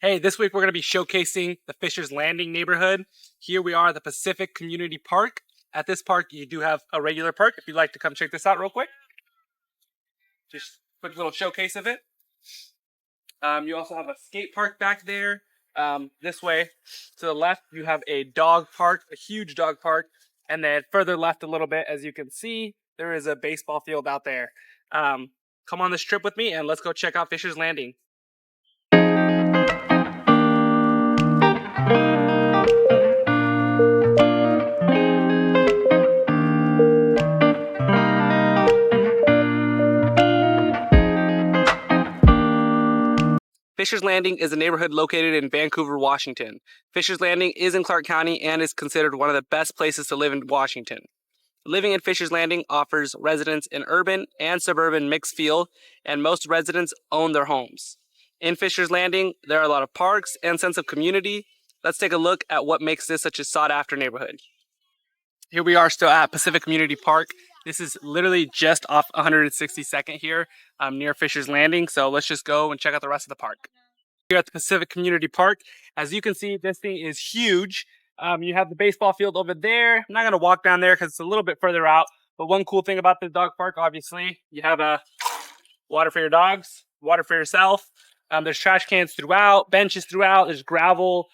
Hey, this week we're going to be showcasing the Fisher's Landing neighborhood. Here we are at the Pacific Community Park. At this park, you do have a regular park. If you'd like to come check this out real quick. Just a quick little showcase of it. You also have a skate park back there. This way to the left, you have a dog park, a huge dog park. And then further left a little bit, as you can see, there is a baseball field out there. Come on this trip with me and let's go check out Fisher's Landing. Fisher's Landing is a neighborhood located in Vancouver, Washington. Fisher's Landing is in Clark County and is considered one of the best places to live in Washington. Living in Fisher's Landing offers residents an urban and suburban mixed feel, and most residents own their homes. In Fisher's Landing, there are a lot of parks and sense of community. Let's take a look at what makes this such a sought-after neighborhood. Here we are still at Pacific Community Park. This is literally just off 162nd here near Fisher's Landing. So let's just go and check out the rest of the park. Here at the Pacific Community Park, as you can see, this thing is huge. You have the baseball field over there. I'm not going to walk down there because it's a little bit further out. But one cool thing about the dog park, obviously, you have water for your dogs, water for yourself. There's trash cans throughout, benches throughout. There's gravel,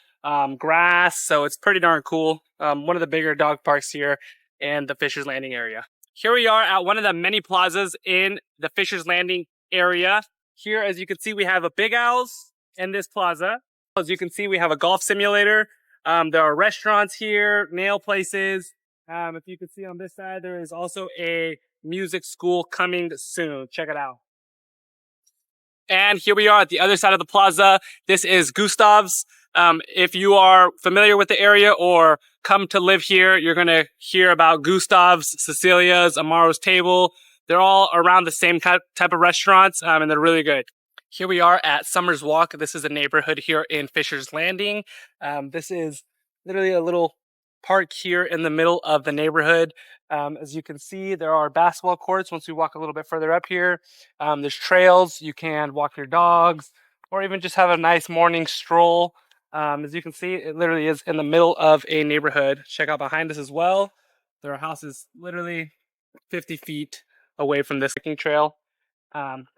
grass. So it's pretty darn cool. One of the bigger dog parks here in the Fisher's Landing area. Here we are at one of the many plazas in the Fisher's Landing area. Here, as you can see, we have a Big Al's in this plaza. As you can see, we have a golf simulator. There are restaurants here, nail places. If you can see on this side, there is also a music school coming soon. Check it out. And here we are at the other side of the plaza. This is Gustav's. If you are familiar with the area or come to live here, you're going to hear about Gustav's, Cecilia's, Amaro's Table. They're all around the same type of restaurants, and they're really good. Here we are at Summer's Walk. This is a neighborhood here in Fisher's Landing. This is literally a little park here in the middle of the neighborhood. As you can see, there are basketball courts once we walk a little bit further up here. There's trails. You can walk your dogs or even just have a nice morning stroll. As you can see, it literally is in the middle of a neighborhood. Check out behind us as well. There are houses literally 50 feet away from this hiking trail.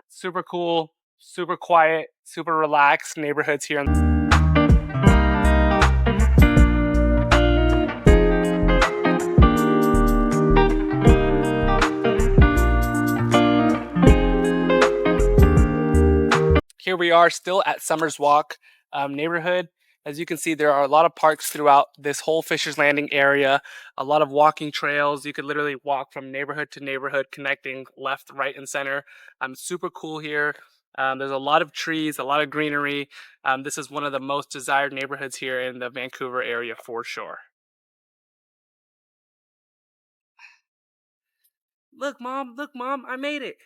Super cool, super quiet, super relaxed neighborhoods here. Here we are still at Summer's Walk neighborhood. As you can see, there are a lot of parks throughout this whole Fisher's Landing area, a lot of walking trails. You could literally walk from neighborhood to neighborhood, connecting left, right, and center. Super cool here. There's a lot of trees, a lot of greenery. This is one of the most desired neighborhoods here in the Vancouver area for sure. Look, Mom, I made it.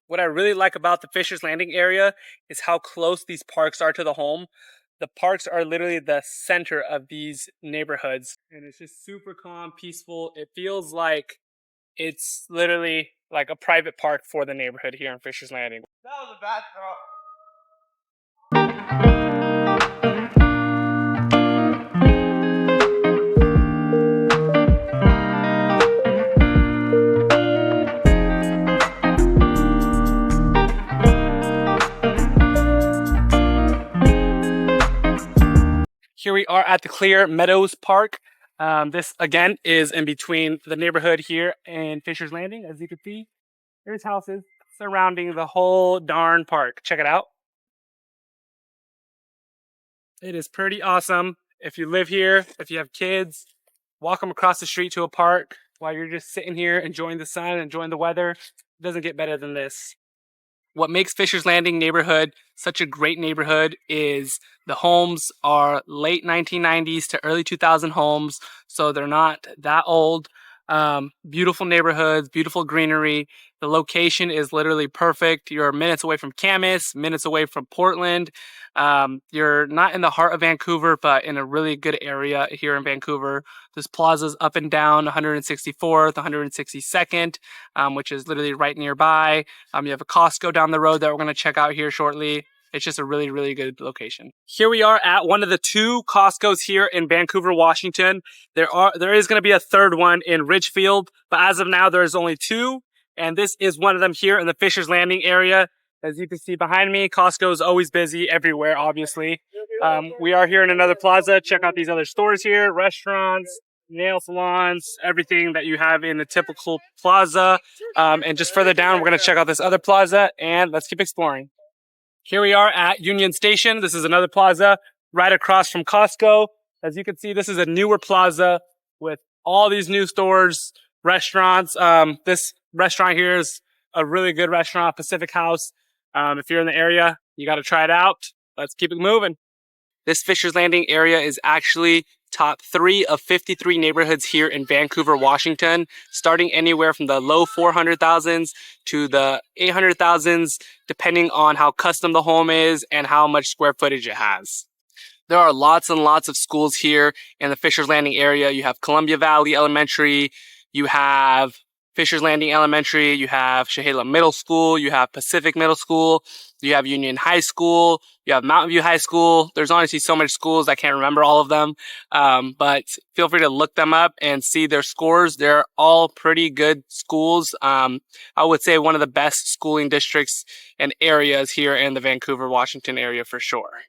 What I really like about the Fisher's Landing area is how close these parks are to the home. The parks are literally the center of these neighborhoods, and it's just super calm, peaceful. It feels like it's literally like a private park for the neighborhood here in Fisher's Landing. That was a bad throw. Here we are at the Clear Meadows Park. This, again, is in between the neighborhood here and Fisher's Landing. As you can see, there's houses surrounding the whole darn park. Check it out. It is pretty awesome. If you live here, if you have kids, walk them across the street to a park while you're just sitting here enjoying the sun, enjoying the weather. It doesn't get better than this. What makes Fisher's Landing neighborhood such a great neighborhood is the homes are late 1990s to early 2000 homes, so they're not that old. Beautiful neighborhoods, beautiful greenery. The location is literally perfect. You're minutes away from Camas, minutes away from Portland. You're not in the heart of Vancouver, but in a really good area here in Vancouver. There's plazas up and down 164th, 162nd, which is literally right nearby. You have a Costco down the road that we're going to check out here shortly. It's just a really, really good location. Here we are at one of the 2 Costco's here in Vancouver, Washington. There is going to be a third one in Ridgefield, but as of now, there is only 2. And this is one of them here in the Fisher's Landing area. As you can see behind me, Costco is always busy everywhere, obviously. We are here in another plaza. Check out these other stores here, restaurants, nail salons, everything that you have in a typical plaza. And just further down, we're going to check out this other plaza, and let's keep exploring. Here we are at Union Station. This is another plaza right across from Costco. As you can see, this is a newer plaza with all these new stores, restaurants. This restaurant here is a really good restaurant, Pacific House. If you're in the area, you got to try it out. Let's keep it moving. This Fisher's Landing area is actually top 3 of 53 neighborhoods here in Vancouver, Washington, starting anywhere from the low 400,000s to the 800,000s, depending on how custom the home is and how much square footage it has. There are lots and lots of schools here in the Fisher's Landing area. You have Columbia Valley Elementary, you have Fisher's Landing Elementary, you have Chehalis Middle School, you have Pacific Middle School, you have Union High School, you have Mountain View High School. There's honestly so many schools, I can't remember all of them. But feel free to look them up and see their scores. They're all pretty good schools. I would say one of the best schooling districts and areas here in the Vancouver, Washington area for sure.